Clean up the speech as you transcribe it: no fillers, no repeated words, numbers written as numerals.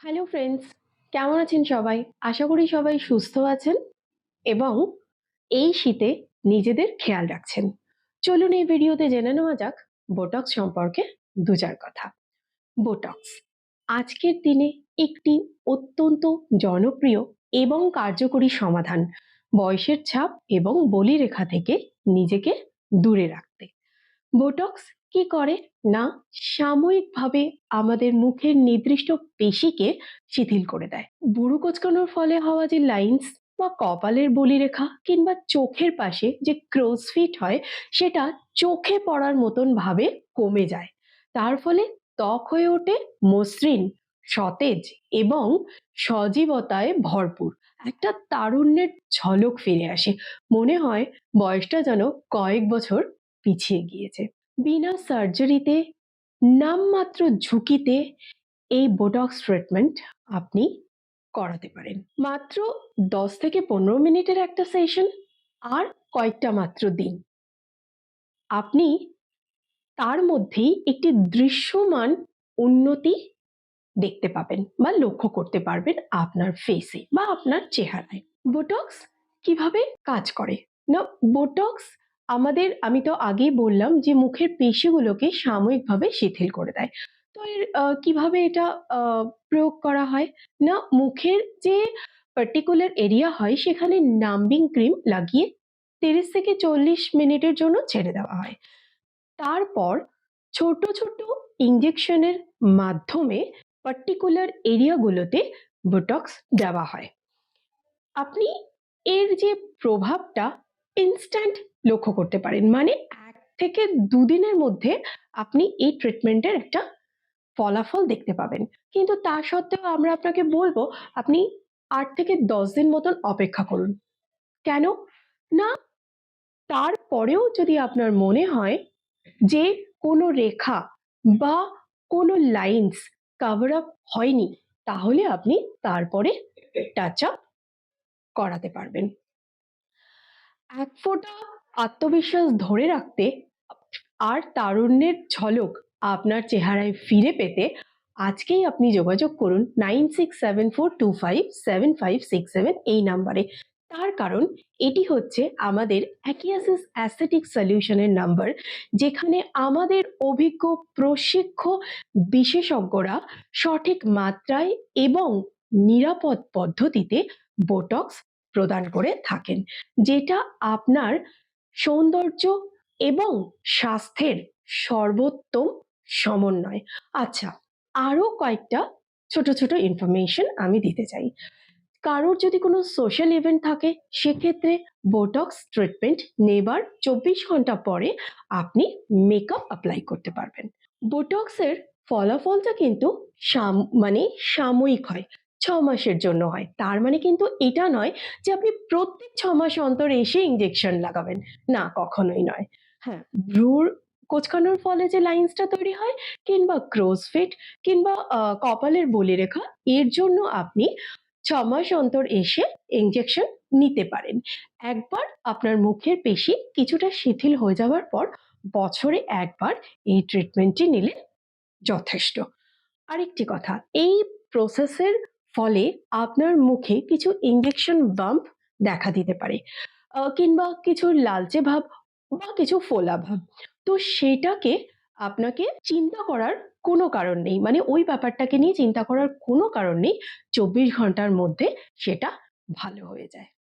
Hello friends, কেমন আছেন সবাই? আশা করি সবাই সুস্থ আছেন এবং এই শীতে নিজেদের খেয়াল রাখছেন। চলুন এই ভিডিওতে জেনে নেওয়া যাক বোটক্স সম্পর্কে দু চার কথা। বোটক্স আজকের দিনে একটি অত্যন্ত জনপ্রিয় এবং কার্যকরী সমাধান বয়সের ছাপ এবং বলিরেখা থেকে নিজেকে দূরে রাখতে। বোটক্স কি করে না সাময়িকভাবে আমাদের মুখের নির্দিষ্ট পেশিকে শিথিল করে দেয়। বুড়ো কোঁচকানোর ফলে হওয়া যে লাইন্স বা কপালের বলিরেখা কিংবা চোখের পাশে যে ক্রোজ ফিট হয় সেটা চোখে পড়ার মতন ভাবে কমে যায়। তার ফলে ত্বক হয়ে ওঠে মসৃণ, সতেজ এবং সজীবতায় ভরপুর। একটা তারুণ্যের ঝলক ফিরে আসে। মনে হয় বয়সটা যেন কয়েক বছর পিছিয়ে গিয়েছে। বিনা সার্জারিতে, নামমাত্র ঝুঁকিতে এই বোটক্স ট্রিটমেন্ট আপনি করাতে পারেন। মাত্র 10 থেকে 15 মিনিটের একটা সেশন আর কয়েকটা মাত্র দিন। আপনি তার মধ্যেই একটি দৃশ্যমান উন্নতি দেখতে পাবেন বা লক্ষ্য করতে পারবেন আপনার ফেসে বা আপনার চেহারায়। বোটক্স কিভাবে কাজ করে না, বোটক্স আমি তো আগেই বললাম যে মুখের পেশিগুলোকে সাময়িকভাবে শিথিল করে দেয়। তো এর কিভাবে এটা প্রয়োগ করা হয় না, মুখের যে পার্টিকুলার এরিয়া হয় সেখানে নাম্বিং ক্রিম লাগিয়ে 30 থেকে 40 মিনিটের জন্য ছেড়ে দেওয়া হয়। তারপর ছোট ছোট ইঞ্জেকশনের মাধ্যমে পার্টিকুলার এরিয়াগুলোতে বোটক্স দেওয়া হয়। আপনি এর যে প্রভাবটা ইনস্ট্যান্ট লক্ষ্য করতে পারেন, মানে 1 থেকে 2 দিনের মধ্যে আপনি এই ট্রিটমেন্টের একটা ফলাফল দেখতে পাবেন। কিন্তু তা সত্ত্বেও আমরা আপনাকে বলবো আপনি 8 থেকে 10 দিন মতন অপেক্ষা করুন। কেন না, তারপরেও যদি আপনার মনে হয় যে কোনো রেখা বা কোনো লাইন্স কভার আপ হয়নি, তাহলে আপনি তারপরে টাচ আপ করাতে পারবেন। এক ফোঁটা আত্মবিশ্বাস ধরে রাখতে আর তারুণ্যের ঝলক আপনার চেহারায় ফিরে পেতে আজকেই আপনি যোগাযোগ করুন 9674257567 এই নাম্বারে। তার কারণ এটি হচ্ছে আমাদের অ্যাকিয়াসিস অ্যাসথেটিক সলিউশনের নাম্বার, যেখানে আমাদের অভিজ্ঞ প্রশিক্ষক বিশেষজ্ঞরা সঠিক মাত্রায় এবং নিরাপদ পদ্ধতিতে বোটক্স প্রদান করে থাকেন, যেটা আপনার সৌন্দর্য এবং স্বাস্থ্যের সর্বোত্তম সমন্বয়। আচ্ছা, আরো কয়েকটা ছোট ছোট ইনফরমেশন আমি দিতে চাই। কারোর যদি কোনো সোশ্যাল ইভেন্ট থাকে সেক্ষেত্রে বোটক্স ট্রিটমেন্ট নেবার 24 ঘন্টা পরে আপনি মেকআপ অ্যাপ্লাই করতে পারবেন। বোটক্সের ফলাফলটা কিন্তু মানে সাময়িক হয়, 6 মাসের জন্য হয়। তার মানে কিন্তু এটা নয় যে আপনি প্রত্যেক 6 মাস অন্তর এসে ইঞ্জেকশন লাগাবেন, না কখনোই নয়। হ্যাঁ, ভ্রুর কোঁচকানোর ফলে যে লাইন্সটা তৈরি হয় কিংবা ক্রোজ ফিট কিংবা কপালের বলিরেখা, এর জন্য আপনি 6 মাস অন্তর এসে ইঞ্জেকশন নিতে পারেন। একবার আপনার মুখের পেশি কিছুটা শিথিল হয়ে যাওয়ার পর বছরে একবার এই ট্রিটমেন্টটি নিলে যথেষ্ট। আরেকটি কথা, এই প্রসেসের ফলে আপনার মুখে কিছু ইঞ্জেকশন বাম্প দেখা দিতে পারে, কিংবা কিছু লালচে ভাব বা কিছু ফোলা ভাব। তো সেটাকে আপনাকে চিন্তা করার কোনো কারণ নেই, মানে ওই ব্যাপারটাকে নিয়ে চিন্তা করার কোনো কারণ নেই। 24 ঘন্টার মধ্যে সেটা ভালো হয়ে যায়।